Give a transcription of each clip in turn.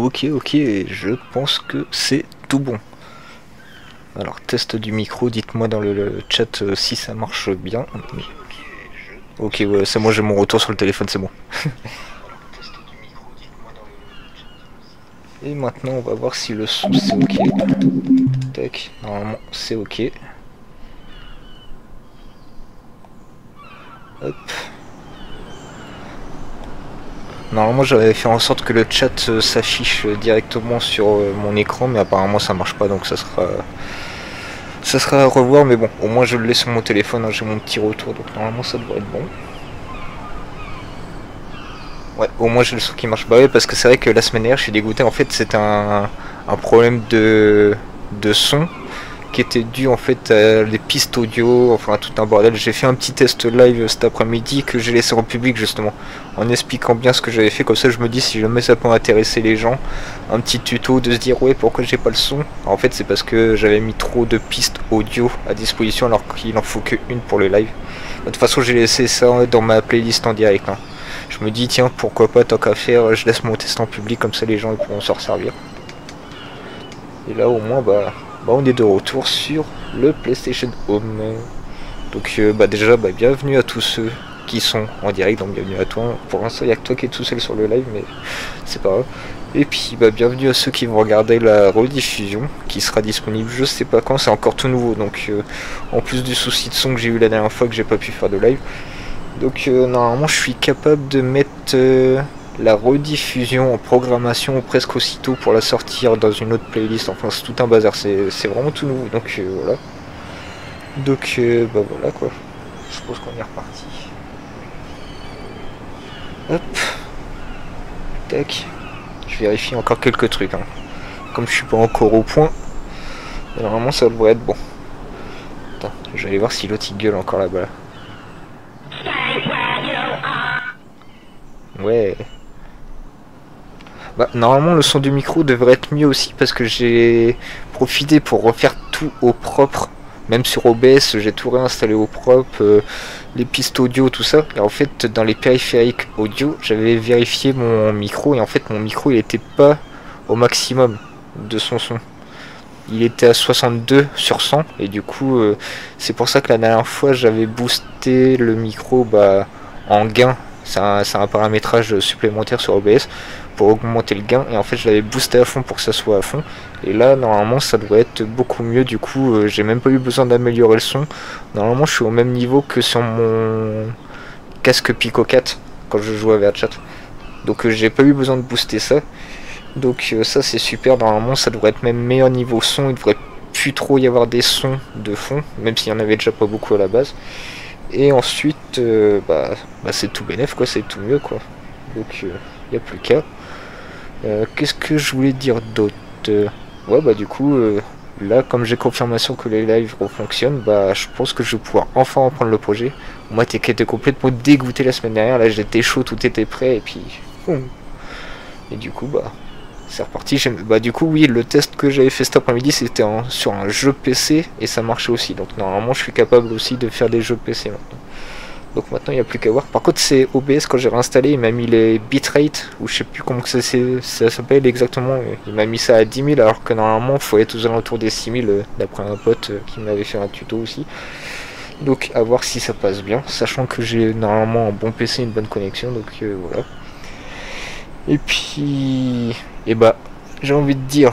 Ok, je pense que c'est tout bon. Alors, test du micro, dites-moi dans le chat si ça marche bien. Ok, ouais, c'est moi, j'ai mon retour sur le téléphone, c'est bon. Et maintenant, on va voir si le son c'est ok. Tac, normalement c'est ok. Hop. Normalement, j'avais fait en sorte que le chat s'affiche directement sur mon écran, mais apparemment ça marche pas, donc ça sera à revoir. Mais bon, au moins je le laisse sur mon téléphone, hein, j'ai mon petit retour, donc normalement ça devrait être bon. Ouais, au moins j'ai le son qui marche. Bah ouais, parce que c'est vrai que la semaine dernière, je suis dégoûté. En fait, c'est un problème de son qui était dû en fait à les pistes audio, enfin tout un bordel. J'ai fait un petit test live cet après-midi que j'ai laissé en public justement, en expliquant bien ce que j'avais fait, comme ça je me dis si jamais ça peut intéresser les gens, un petit tuto de se dire ouais pourquoi j'ai pas le son. En fait c'est parce que j'avais mis trop de pistes audio à disposition alors qu'il en faut qu'une pour le live. De toute façon j'ai laissé ça dans ma playlist en direct, hein. Je me dis tiens pourquoi pas, tant qu'à faire je laisse mon test en public, comme ça les gens ils pourront s'en servir. Et là au moins bah on est de retour sur le PlayStation Home. Donc déjà bienvenue à tous ceux qui sont en direct, donc bienvenue à toi. Pour l'instant il n'y a que toi qui es tout seul sur le live, mais c'est pas grave. Et puis bienvenue à ceux qui vont regarder la rediffusion qui sera disponible je sais pas quand, c'est encore tout nouveau, donc en plus du souci de son que j'ai eu la dernière fois que j'ai pas pu faire de live. Donc normalement je suis capable de mettre la rediffusion en programmation presque aussitôt pour la sortir dans une autre playlist. Enfin c'est tout un bazar, c'est vraiment tout nouveau, donc voilà. Donc voilà quoi, je pense qu'on est reparti. Hop, tac, je vérifie encore quelques trucs, hein. Comme je suis pas encore au point, normalement ça devrait être bon. Attends, je vais aller voir si l'autre il gueule encore là-bas. Ouais. Bah, normalement le son du micro devrait être mieux aussi parce que j'ai profité pour refaire tout au propre. Même sur OBS j'ai tout réinstallé au propre, les pistes audio tout ça. Et en fait dans les périphériques audio j'avais vérifié mon micro et en fait mon micro il était pas au maximum de son son. Il était à 62 sur 100 et du coup c'est pour ça que la dernière fois j'avais boosté le micro en gain. C'est un paramétrage supplémentaire sur OBS pour augmenter le gain et en fait je l'avais boosté à fond pour que ça soit à fond, et là normalement ça devrait être beaucoup mieux. Du coup j'ai même pas eu besoin d'améliorer le son, normalement je suis au même niveau que sur mon casque Pico 4 quand je joue à VRChat, donc j'ai pas eu besoin de booster ça, donc ça c'est super. Normalement ça devrait être même meilleur niveau son, il devrait plus trop y avoir des sons de fond, même s'il y en avait déjà pas beaucoup à la base. Et ensuite c'est tout bénef quoi, c'est tout mieux quoi, donc y a plus qu'à. Qu'est-ce que je voulais dire d'autre? Ouais du coup là comme j'ai confirmation que les lives fonctionnent, je pense que je vais pouvoir enfin reprendre le projet. Moi t'es complètement dégoûté la semaine dernière, là j'étais chaud, tout était prêt et puis et du coup c'est reparti. Du coup oui, le test que j'avais fait cet après-midi c'était sur un jeu PC et ça marchait aussi, donc normalement je suis capable aussi de faire des jeux PC maintenant. Donc maintenant il n'y a plus qu'à voir. Par contre c'est OBS, quand j'ai réinstallé il m'a mis les bitrate, ou je sais plus comment ça s'appelle exactement, il m'a mis ça à 10 000 alors que normalement il faut être aux alentours des 6 000 d'après un pote qui m'avait fait un tuto aussi. Donc à voir si ça passe bien, sachant que j'ai normalement un bon PC, une bonne connexion, donc voilà. Et puis j'ai envie de dire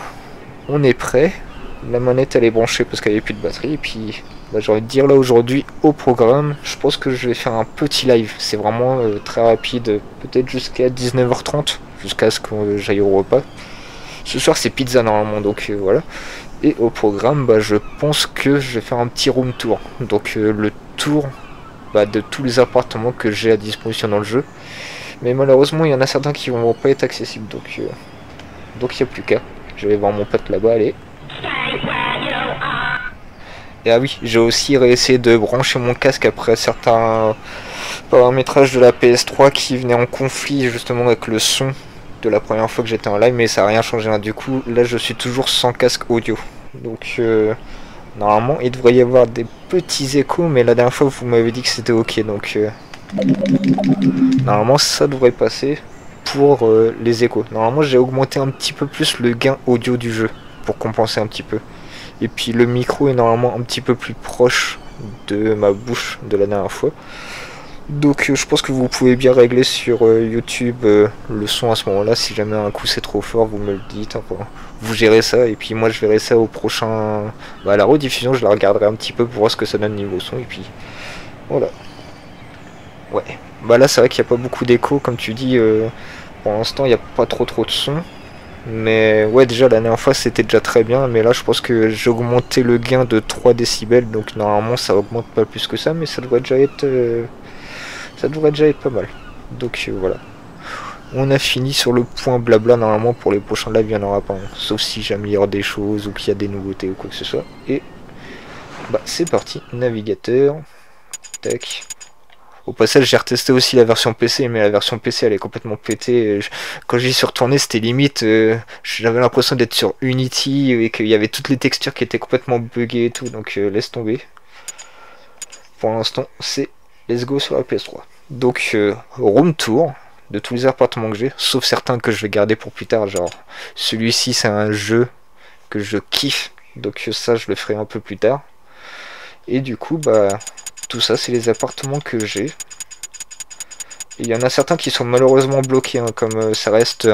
on est prêt, la manette elle est branchée parce qu'elle avait plus de batterie, et puis j'ai envie de dire là aujourd'hui au programme, je pense que je vais faire un petit live, c'est vraiment très rapide, peut-être jusqu'à 19h30, jusqu'à ce que j'aille au repas. Ce soir c'est pizza normalement, donc voilà. Et au programme je pense que je vais faire un petit room tour, donc le tour de tous les appartements que j'ai à disposition dans le jeu, mais malheureusement il y en a certains qui vont pas être accessibles, donc il n'y a plus qu'à. Je vais voir mon pote là-bas, allez. Et ah oui, j'ai aussi réessayé de brancher mon casque après certains paramétrages de la PS3 qui venaient en conflit justement avec le son de la première fois que j'étais en live, mais ça n'a rien changé, hein. Du coup là je suis toujours sans casque audio, donc normalement il devrait y avoir des petits échos, mais la dernière fois vous m'avez dit que c'était ok, donc normalement ça devrait passer. pour les échos. Normalement j'ai augmenté un petit peu plus le gain audio du jeu pour compenser un petit peu. Et puis le micro est normalement un petit peu plus proche de ma bouche de la dernière fois. Donc je pense que vous pouvez bien régler sur YouTube le son à ce moment là. Si jamais un coup c'est trop fort, vous me le dites, enfin, vous gérez ça. Et puis moi je verrai ça au prochain, à la rediffusion, je la regarderai un petit peu pour voir ce que ça donne niveau son. Et puis voilà. Ouais, bah là c'est vrai qu'il n'y a pas beaucoup d'écho comme tu dis, pour l'instant il n'y a pas trop de son. Mais ouais, déjà la dernière fois c'était déjà très bien, mais là je pense que j'ai augmenté le gain de 3 décibels, donc normalement ça augmente pas plus que ça, mais ça devrait déjà être pas mal. Donc voilà. On a fini sur le point blabla, normalement pour les prochains lives il n'y en aura pas, hein. Sauf si j'améliore des choses ou qu'il y a des nouveautés ou quoi que ce soit. Et bah c'est parti, navigateur, tac. Au passage, j'ai retesté aussi la version PC, mais la version PC elle est complètement pétée. Quand j'y suis retourné, c'était limite. J'avais l'impression d'être sur Unity et qu'il y avait toutes les textures qui étaient complètement buggées et tout, donc laisse tomber. Pour l'instant, c'est let's go sur la PS3. Donc, room tour de tous les appartements que j'ai, sauf certains que je vais garder pour plus tard. Genre, celui-ci, c'est un jeu que je kiffe, donc ça, je le ferai un peu plus tard. Et du coup, bah. Tout ça, c'est les appartements que j'ai. Il y en a certains qui sont malheureusement bloqués, hein, comme ça reste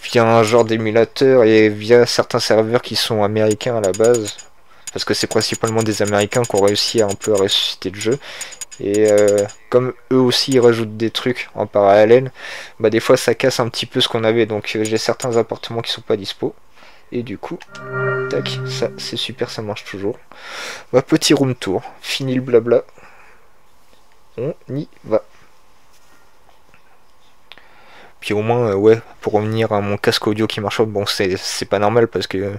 via un genre d'émulateur et via certains serveurs qui sont américains à la base. Parce que c'est principalement des Américains qui ont réussi à un peu à ressusciter le jeu. Et comme eux aussi ils rajoutent des trucs en parallèle, bah des fois ça casse un petit peu ce qu'on avait. Donc j'ai certains appartements qui sont pas dispo. Et du coup, tac, ça c'est super, ça marche toujours. Bah, petit room tour, fini le blabla. On y va. Puis au moins, ouais, pour revenir à mon casque audio qui marche, bon, c'est pas normal parce que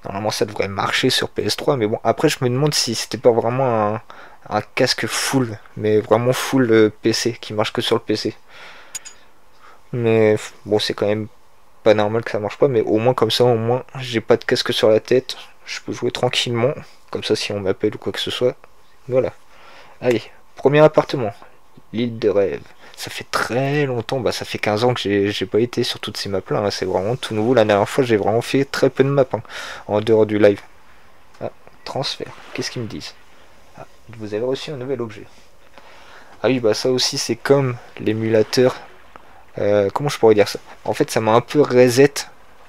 normalement ça devrait marcher sur PS3, mais bon, après je me demande si c'était pas vraiment un casque full, mais vraiment full PC, qui marche que sur le PC. Mais bon, c'est quand même pas normal que ça marche pas, mais au moins comme ça, au moins j'ai pas de casque sur la tête, je peux jouer tranquillement, comme ça si on m'appelle ou quoi que ce soit. Voilà. Allez, premier appartement, l'île de rêve. Ça fait très longtemps, bah ça fait 15 ans que j'ai pas été sur toutes ces maps là, hein. C'est vraiment tout nouveau. La dernière fois j'ai vraiment fait très peu de maps, hein, en dehors du live. Ah, transfert, qu'est-ce qu'ils me disent? Ah, vous avez reçu un nouvel objet. Ah oui, bah ça aussi c'est comme l'émulateur. Comment je pourrais dire ça? En fait ça m'a un peu reset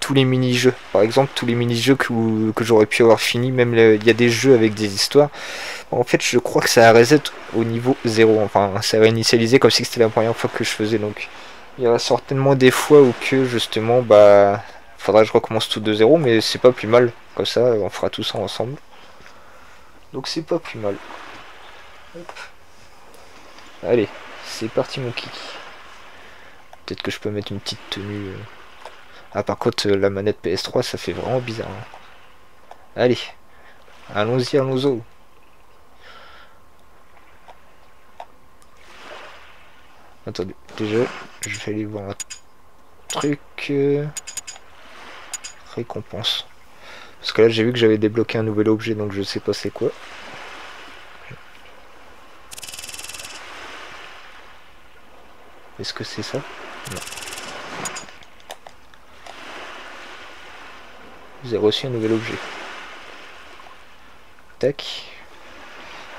tous les mini-jeux. Par exemple tous les mini-jeux que j'aurais pu avoir fini, même il y a des jeux avec des histoires. En fait, je crois que ça a reset au niveau 0. Enfin, ça a réinitialisé comme si c'était la première fois que je faisais. Donc, il y aura certainement des fois où que justement, bah, faudra que je recommence tout de 0. Mais c'est pas plus mal. Comme ça, on fera tout ça ensemble. Donc, c'est pas plus mal. Hop. Allez, c'est parti, mon kiki. Peut-être que je peux mettre une petite tenue. Ah, par contre, la manette PS3, ça fait vraiment bizarre, hein. Allez, allons-y, allons-y. Attendez, déjà, je vais aller voir un truc. Récompense. Parce que là, j'ai vu que j'avais débloqué un nouvel objet, donc je sais pas c'est quoi. Est-ce que c'est ça? Non. Vous avez reçu un nouvel objet. Tac.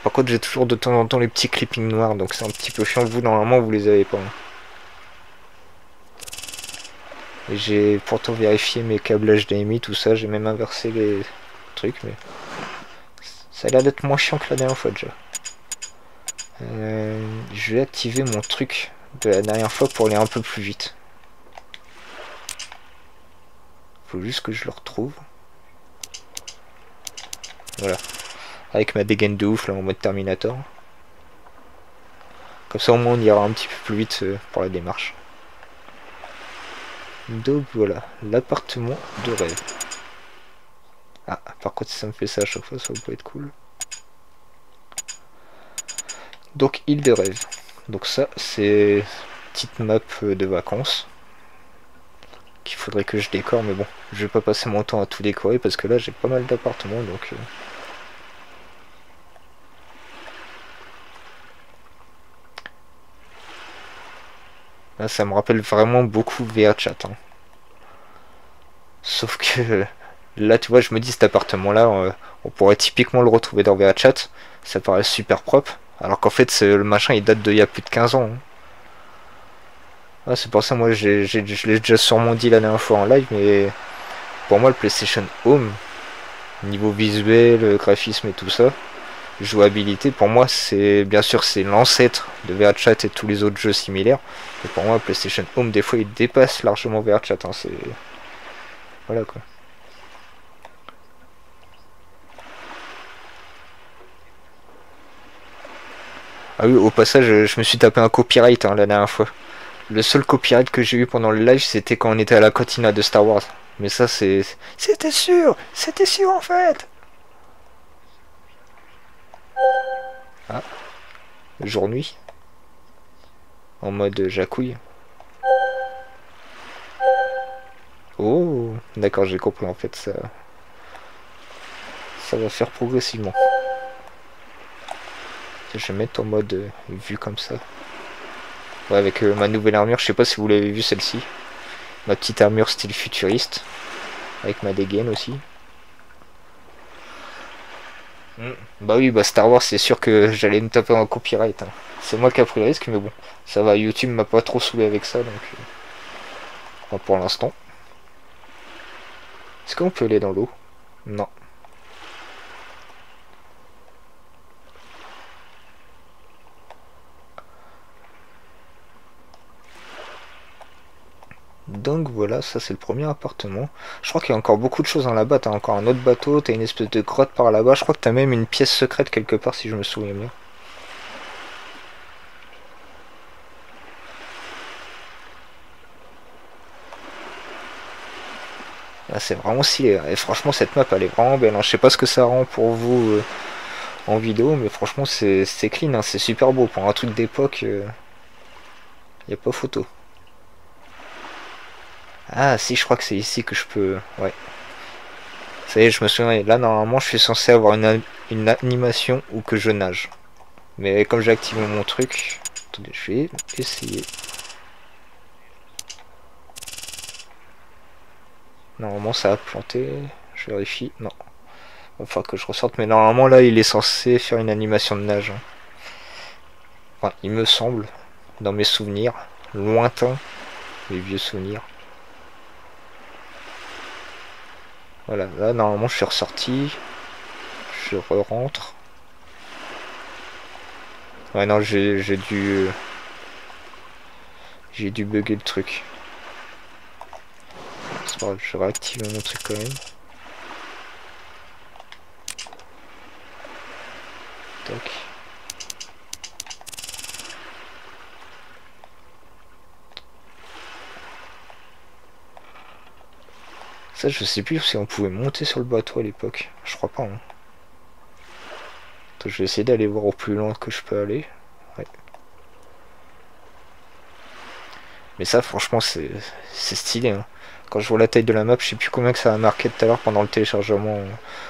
Par contre, j'ai toujours de temps en temps les petits clippings noirs, donc c'est un petit peu chiant. Vous, normalement, vous les avez pas, hein. Et j'ai pourtant vérifié mes câbles HDMI, tout ça. J'ai même inversé les trucs, mais ça a l'air d'être moins chiant que la dernière fois déjà. Je vais activer mon truc de la dernière fois pour aller un peu plus vite. Faut juste que je le retrouve. Voilà. Avec ma dégaine de ouf là en mode Terminator. Comme ça au moins on ira un petit peu plus vite pour la démarche. Donc voilà, l'appartement de rêve. Ah, par contre si ça me fait ça à chaque fois, ça va pas être cool. Donc île de rêve. Donc ça c'est petite map de vacances qu'il faudrait que je décore, mais bon, je vais pas passer mon temps à tout décorer parce que là j'ai pas mal d'appartements donc... Là, ça me rappelle vraiment beaucoup VRChat, hein. Sauf que là, tu vois, je me dis cet appartement-là, on pourrait typiquement le retrouver dans VRChat. Ça paraît super propre. Alors qu'en fait, le machin, il date d'il y a plus de 15 ans, hein. Ah, c'est pour ça, moi, je l'ai déjà sûrement dit la dernière fois en live, mais pour moi, le PlayStation Home, niveau visuel, graphisme et tout ça, jouabilité, pour moi, c'est bien sûr c'est l'ancêtre de VRChat et tous les autres jeux similaires. Mais pour moi, PlayStation Home, des fois, il dépasse largement VRChat, hein, c'est voilà quoi. Ah oui, au passage, je me suis tapé un copyright, hein, la dernière fois. Le seul copyright que j'ai eu pendant le live, c'était quand on était à la cantina de Star Wars. Mais ça, c'était sûr en fait. Ah, jour-nuit, en mode jacouille. Oh, d'accord, j'ai compris en fait, ça va faire progressivement. Je vais mettre en mode vue comme ça. Ouais, avec ma nouvelle armure, je sais pas si vous l'avez vu celle-ci. Ma petite armure style futuriste, avec ma dégaine aussi. Bah oui, bah Star Wars, c'est sûr que j'allais me taper un copyright, hein. C'est moi qui ai pris le risque, mais bon, ça va, YouTube m'a pas trop saoulé avec ça, donc enfin, pour l'instant. Est-ce qu'on peut aller dans l'eau? Non. Donc voilà, ça c'est le premier appartement. Je crois qu'il y a encore beaucoup de choses dans là-bas. T'as encore un autre bateau, t'as une espèce de grotte par là-bas. Je crois que t'as même une pièce secrète quelque part si je me souviens bien. Ah, c'est vraiment stylé. Et franchement, cette map elle est vraiment belle, hein. Je sais pas ce que ça rend pour vous en vidéo, mais franchement, c'est clean, hein. C'est super beau. Pour un truc d'époque, y a pas photo. Ah, si, je crois que c'est ici que je peux. Ouais. Ça y est, je me souviens. Là, normalement, je suis censé avoir une animation ou que je nage. Mais comme j'ai activé mon truc, attendez, je vais essayer. Normalement, ça a planté. Je vérifie. Non. Il va falloir que je ressorte. Mais normalement, là, il est censé faire une animation de nage, hein. Enfin, il me semble, dans mes souvenirs, lointains, mes vieux souvenirs. Voilà, là, normalement, je suis ressorti. Je re-rentre. Ouais, non, j'ai dû bugger le truc. C'est pas grave, je réactive mon truc quand même. Tac. Ça, je sais plus si on pouvait monter sur le bateau à l'époque. Je crois pas, hein. Donc, je vais essayer d'aller voir au plus loin que je peux aller. Ouais. Mais ça, franchement, c'est stylé, hein. Quand je vois la taille de la map, je sais plus combien que ça a marqué tout à l'heure pendant le téléchargement.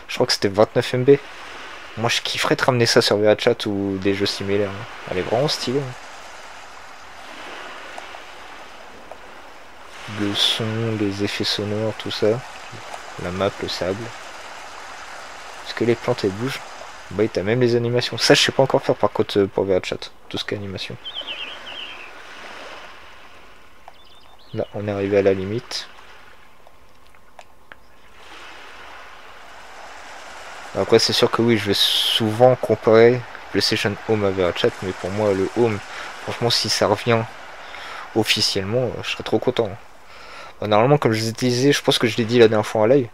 Je crois que c'était 29 MB. Moi, je kifferais de ramener ça sur VRChat ou des jeux similaires, hein. Elle est vraiment stylée, hein. Le son, les effets sonores, tout ça. La map, le sable. Est-ce que les plantes elles bougent? Bah, t'as même les animations. Ça, je sais pas encore faire par contre pour VRChat. Tout ce qui est animation. Là, on est arrivé à la limite. Après, c'est sûr que oui, je vais souvent comparer PlayStation Home à VRChat, mais pour moi, le Home, franchement, si ça revient officiellement, je serais trop content. Normalement, comme je disais, je pense que je l'ai dit la dernière fois en live,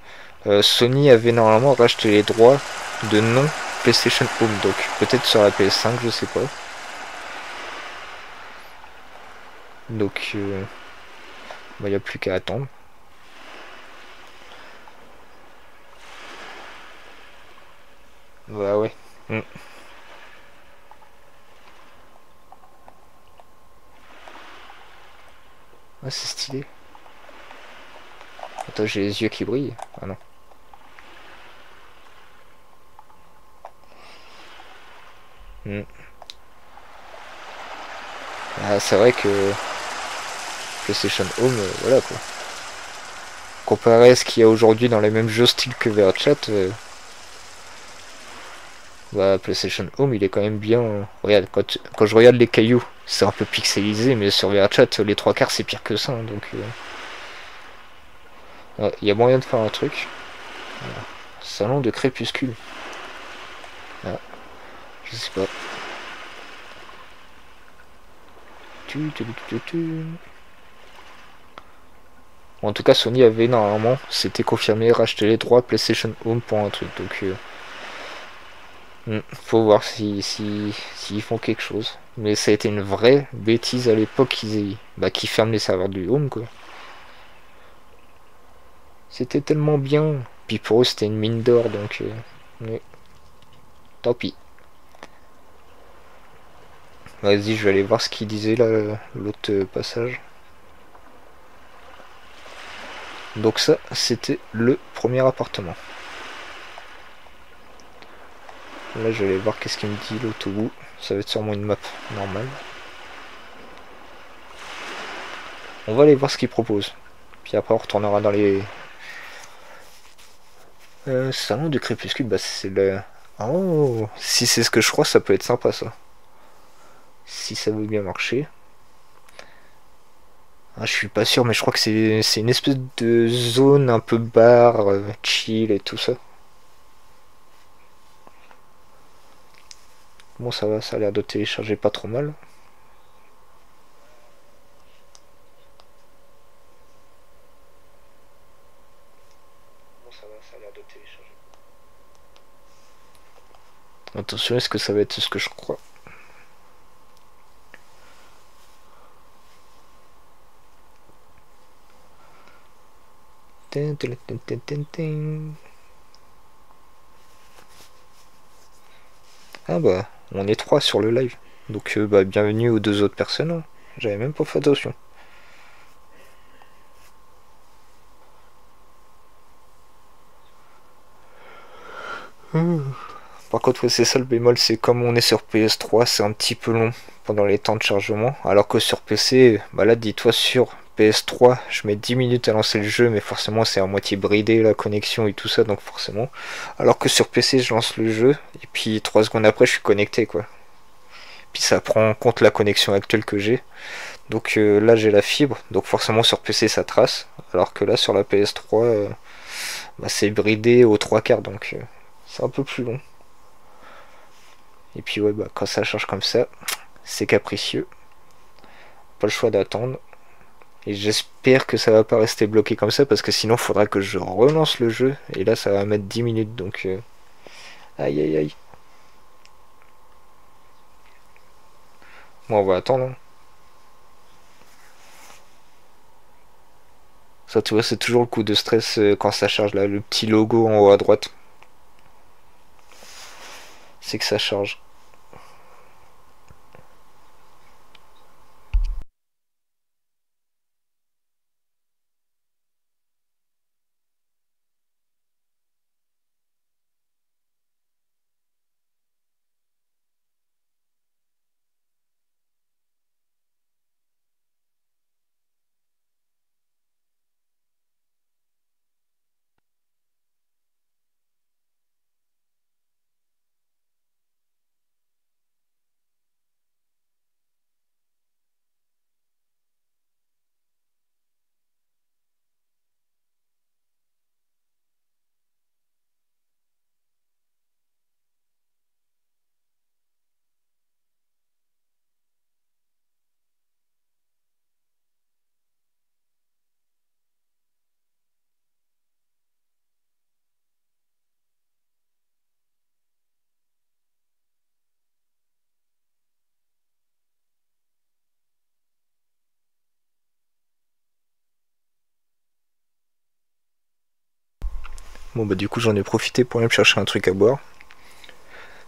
Sony avait normalement racheté les droits de non PlayStation Home, donc peut-être sur la PS5, je sais pas. Donc, il n'y a plus qu'à attendre. Bah ouais. Mm. Ah, c'est stylé. Attends, j'ai les yeux qui brillent. Ah non. Mm. Ah, c'est vrai que PlayStation Home, voilà quoi. Comparé à ce qu'il y a aujourd'hui dans les mêmes jeux style que VRChat, bah, PlayStation Home il est quand même bien. Regarde, quand je regarde les cailloux, c'est un peu pixelisé, mais sur VRChat, les trois quarts c'est pire que ça. Hein, donc il y a moyen de faire un truc. Voilà. Salon de crépuscule. Ah, je sais pas. En tout cas, Sony avait normalement, c'était confirmé, racheter les droits PlayStation Home pour un truc. Donc, faut voir s'ils font quelque chose. Mais ça a été une vraie bêtise à l'époque qu'ils ferment les serveurs du Home, quoi. C'était tellement bien. Puis pour eux, c'était une mine d'or, donc mais, tant pis. Vas-y, je vais aller voir ce qu'il disait là, l'autre passage. Donc ça, c'était le premier appartement. Là, je vais aller voir qu'est-ce qu'il me dit l'autre bout. Ça va être sûrement une map normale. On va aller voir ce qu'il propose. Puis après, on retournera dans les... salon du crépuscule, bah c'est le... Oh, si c'est ce que je crois, ça peut être sympa ça. Si ça veut bien marcher. Ah, je suis pas sûr, mais je crois que c'est une espèce de zone un peu bar, chill et tout ça. Bon, ça va, ça a l'air de télécharger pas trop mal. Bon, ça va, ça a l'air de télécharger. Attention, est-ce que ça va être ce que je crois? Ah bah, on est trois sur le live. Donc bah, bienvenue aux deux autres personnes. Hein. J'avais même pas fait attention. Par contre, ouais, c'est ça le bémol, c'est comme on est sur PS3, c'est un petit peu long pendant les temps de chargement. Alors que sur PC, bah là, dis-toi, sur PS3, je mets 10 minutes à lancer le jeu, mais forcément, c'est à moitié bridé la connexion et tout ça, donc forcément. Alors que sur PC, je lance le jeu, et puis 3 secondes après, je suis connecté, quoi. Puis ça prend en compte la connexion actuelle que j'ai. Donc là, j'ai la fibre, donc forcément, sur PC, ça trace. Alors que là, sur la PS3, bah, c'est bridé aux 3 quarts, donc c'est un peu plus long. Et puis ouais, bah, quand ça change comme ça, c'est capricieux. Pas le choix d'attendre. Et j'espère que ça va pas rester bloqué comme ça, parce que sinon, il faudra que je relance le jeu. Et là, ça va mettre 10 minutes, donc... aïe aïe aïe. Bon, on va attendre. Hein. Ça, tu vois, c'est toujours le coup de stress quand ça charge, là, le petit logo en haut à droite. C'est que ça charge. Bon, bah, du coup, j'en ai profité pour aller me chercher un truc à boire.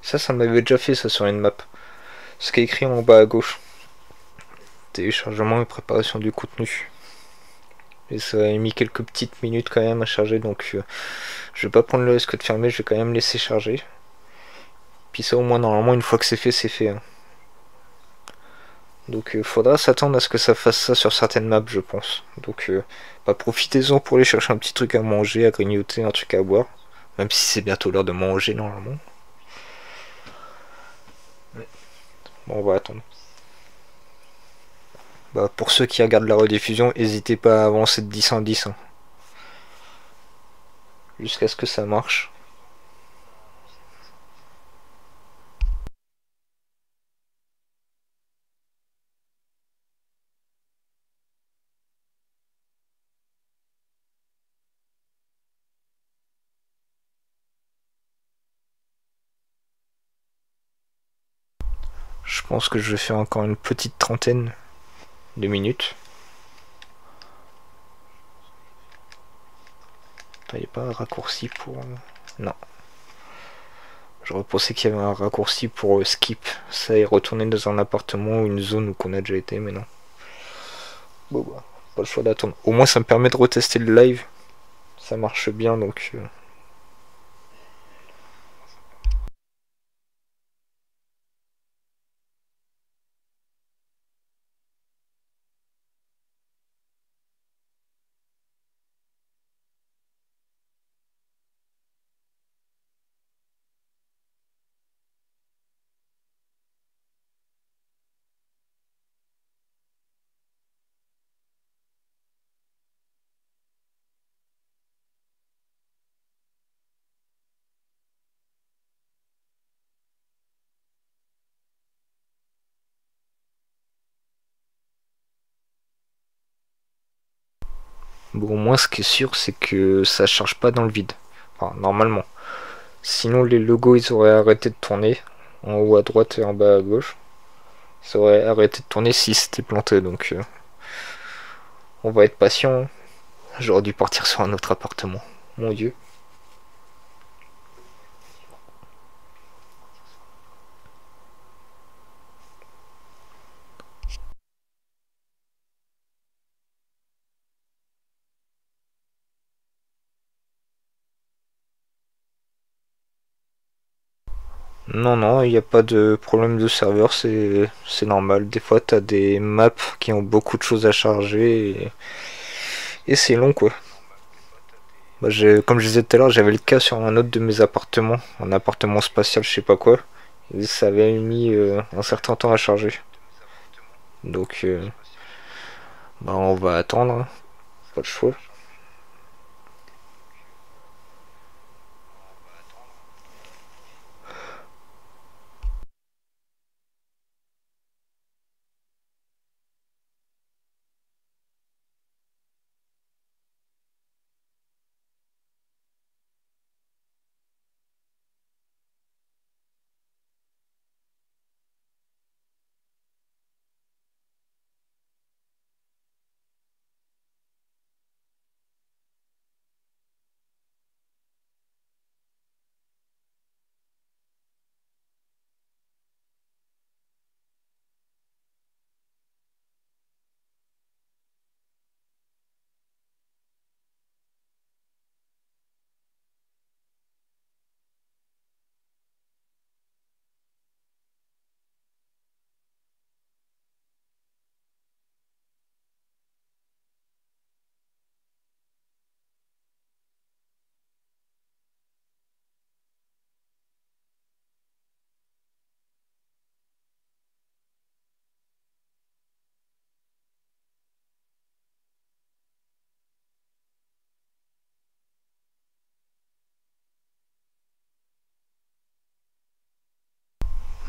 Ça m'avait déjà fait, ça, sur une map. Ce qui est écrit en bas à gauche. Téléchargement et préparation du contenu. Et ça a mis quelques petites minutes quand même à charger, donc je vais pas prendre le risque de fermer, je vais quand même laisser charger. Puis ça, au moins, normalement, une fois que c'est fait, c'est fait. Hein. Donc faudra s'attendre à ce que ça fasse ça sur certaines maps, je pense. Donc bah, profitez-en pour aller chercher un petit truc à manger, à grignoter, un truc à boire. Même si c'est bientôt l'heure de manger normalement. Bon, on va attendre. Bah, pour ceux qui regardent la rediffusion, n'hésitez pas à avancer de 10 en 10. Hein. Jusqu'à ce que ça marche. Je pense que je vais faire encore une petite trentaine de minutes. Il n'y a pas un raccourci pour... Non. J'aurais pensé qu'il y avait un raccourci pour skip. Ça est retourner dans un appartement ou une zone où qu'on a déjà été, mais non. Bon bah, pas le choix d'attendre. Au moins ça me permet de retester le live. Ça marche bien donc... Bon, au moins ce qui est sûr c'est que ça charge pas dans le vide. Enfin, normalement. Sinon les logos ils auraient arrêté de tourner. En haut à droite et en bas à gauche. Ça aurait arrêté de tourner si c'était planté donc... on va être patient. J'aurais dû partir sur un autre appartement. Mon dieu. Non, non, il n'y a pas de problème de serveur, c'est normal. Des fois, t'as des maps qui ont beaucoup de choses à charger et c'est long quoi. Bah, comme je disais tout à l'heure, j'avais le cas sur un autre de mes appartements, un appartement spatial, je sais pas quoi. Et ça avait mis un certain temps à charger. Donc, bah, on va attendre, hein. Pas le choix.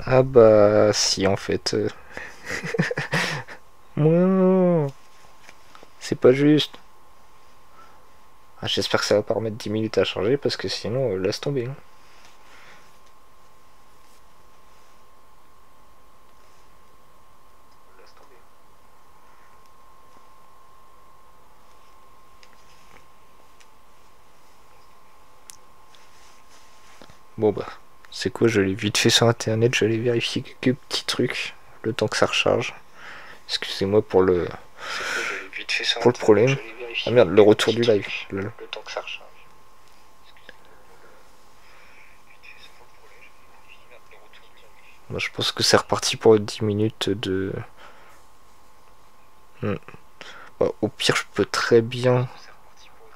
Ah bah si en fait. Non, c'est pas juste. Ah, j'espère que ça va pas remettre 10 minutes à charger parce que sinon, laisse tomber. Hein. Bon bah, c'est quoi, je l'ai vite fait sur internet, j'allais vérifier quelques petits trucs le temps que ça recharge. Excusez-moi pour le problème. Ah merde, le retour du live. Le temps que ça recharge. Moi, je pense que c'est reparti pour 10 minutes de Hmm. Bah, au pire, je peux très bien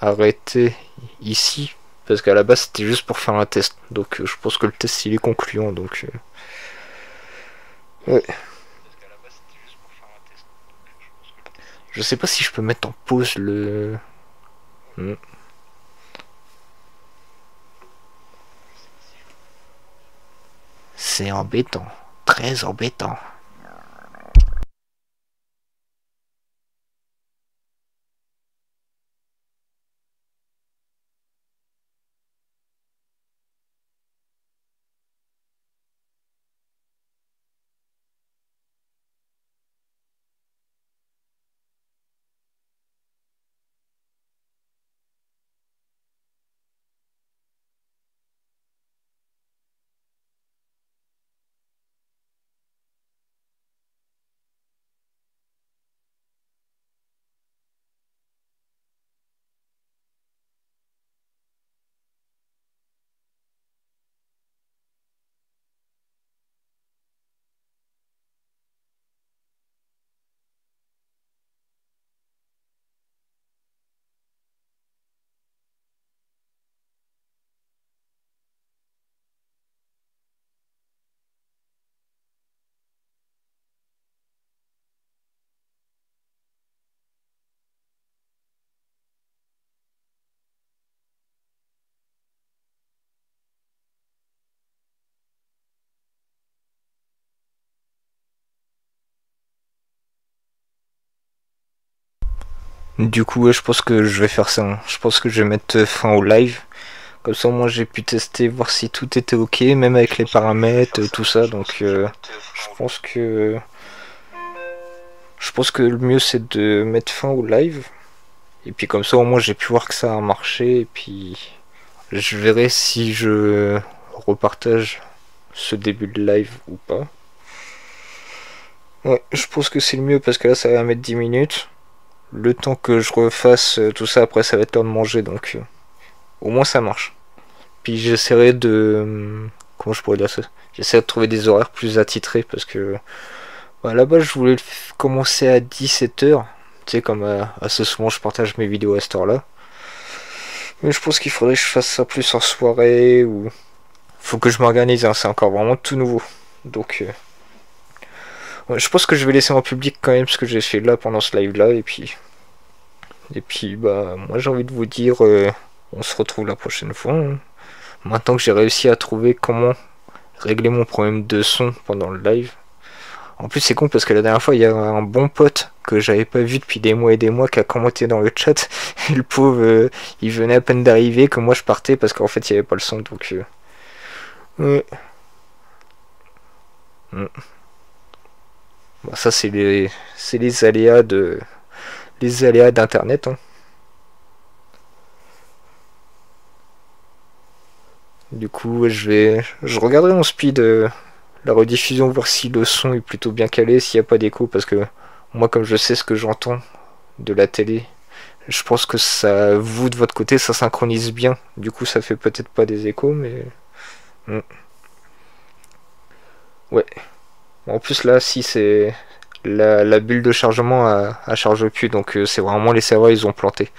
arrêter ici. Parce qu'à la base, c'était juste pour faire un test. Donc, je pense que le test, il est concluant. Donc, ouais. Je sais pas si je peux mettre en pause le... Hmm. C'est embêtant. Très embêtant. Du coup, ouais, je pense que je vais faire ça, hein. Je pense que je vais mettre fin au live. Comme ça, moi, j'ai pu tester, voir si tout était ok, même avec les paramètres, tout ça. Donc, je pense que le mieux c'est de mettre fin au live. Et puis comme ça, au moins, j'ai pu voir que ça a marché. Et puis, je verrai si je repartage ce début de live ou pas. Ouais, je pense que c'est le mieux parce que là, ça va mettre 10 minutes. Le temps que je refasse tout ça, après, ça va être l'heure de manger. Donc, au moins, ça marche. Puis j'essaierai de... Comment je pourrais dire ça? J'essaierai de trouver des horaires plus attitrés parce que... Bah, là-bas, je voulais commencer à 17h. Tu sais, comme à ce moment, je partage mes vidéos à cette heure-là. Mais je pense qu'il faudrait que je fasse ça plus en soirée ou... Faut que je m'organise, hein, c'est encore vraiment tout nouveau. Donc... Ouais, je pense que je vais laisser en public quand même ce que j'ai fait là pendant ce live-là. Et puis, bah, moi j'ai envie de vous dire... on se retrouve la prochaine fois, hein. Maintenant que j'ai réussi à trouver comment régler mon problème de son pendant le live. En plus, c'est con parce que la dernière fois, il y a un bon pote que j'avais pas vu depuis des mois et des mois qui a commenté dans le chat. Et le pauvre, il venait à peine d'arriver que moi je partais parce qu'en fait, il y avait pas le son. Donc, ouais. Mm. Bon, ça, c'est les aléas de, les aléas d'internet, hein. Du coup, je regarderai mon speed, la rediffusion, voir si le son est plutôt bien calé, s'il n'y a pas d'écho, parce que moi, comme je sais ce que j'entends de la télé, je pense que ça, vous de votre côté, ça synchronise bien. Du coup, ça fait peut-être pas des échos, mais mm. Ouais. En plus là, si c'est la bulle de chargement à charge plus, donc c'est vraiment les serveurs ils ont planté.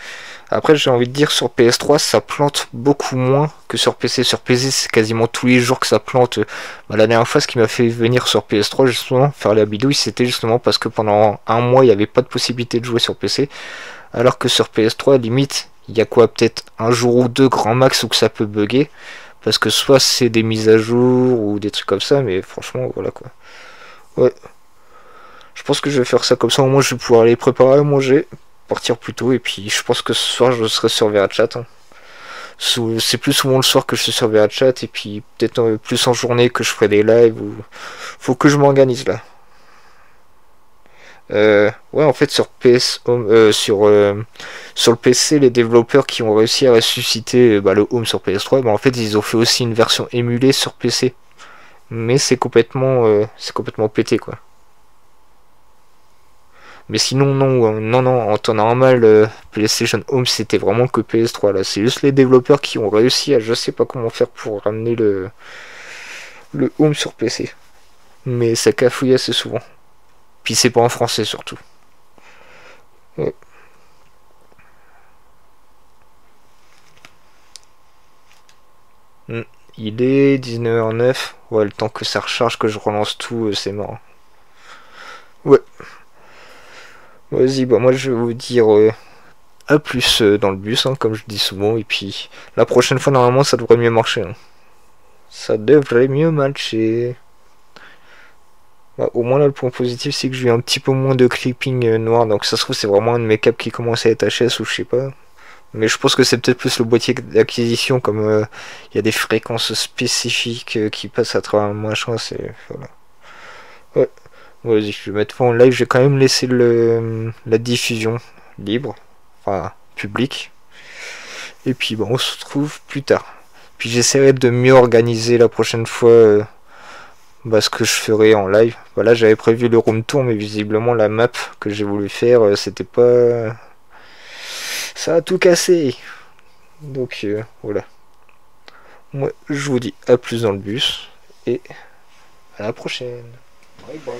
Après, j'ai envie de dire sur PS3 ça plante beaucoup moins que sur PC. Sur PC c'est quasiment tous les jours que ça plante. Bah, la dernière fois, ce qui m'a fait venir sur PS3 justement faire la bidouille, c'était justement parce que pendant un mois il n'y avait pas de possibilité de jouer sur PC. Alors que sur PS3, limite, il y a quoi, peut-être un jour ou deux grand max où que ça peut bugger. Parce que soit c'est des mises à jour ou des trucs comme ça, mais franchement, voilà quoi. Ouais, je pense que je vais faire ça comme ça, au moins je vais pouvoir aller préparer à manger, partir plus tôt, et puis je pense que ce soir je serai sur VRChat, hein. C'est plus souvent le soir que je suis sur VRChat, et puis peut-être plus en journée que je ferai des lives, ou... Faut que je m'organise là. Ouais, en fait, sur PS Home, sur le PC, les développeurs qui ont réussi à ressusciter bah, le Home sur PS3, bah, en fait, ils ont fait aussi une version émulée sur PC. Mais c'est complètement pété, quoi. Mais sinon, non, non, non, en temps normal, PlayStation Home, c'était vraiment que PS3, là. C'est juste les développeurs qui ont réussi à, je sais pas comment faire pour ramener le Home sur PC. Mais ça cafouille assez souvent. Puis c'est pas en français, surtout. Ouais. Hmm. Il est 19h09. Ouais, le temps que ça recharge, que je relance tout, c'est marrant. Ouais, vas-y, bah moi je vais vous dire à plus dans le bus, hein, comme je dis souvent, et puis la prochaine fois, normalement, ça devrait mieux marcher, hein. Ça devrait mieux marcher. Bah, au moins là, le point positif, c'est que j'ai eu un petit peu moins de clipping noir, donc ça se trouve, c'est vraiment un de mes câbles qui commence à être HS ou je sais pas. Mais je pense que c'est peut-être plus le boîtier d'acquisition, comme il y a des fréquences spécifiques qui passent à travers le machin, c'est. Voilà. Ouais, vas-y, je vais mettre fin en live, je vais quand même laisser la diffusion libre, enfin publique. Et puis bon, on se retrouve plus tard. Puis j'essaierai de mieux organiser la prochaine fois ce que je ferai en live. Voilà, j'avais prévu le room tour, mais visiblement la map que j'ai voulu faire, c'était pas. Ça a tout cassé. Donc voilà. Moi, je vous dis à plus dans le bus et à la prochaine. Bye bye.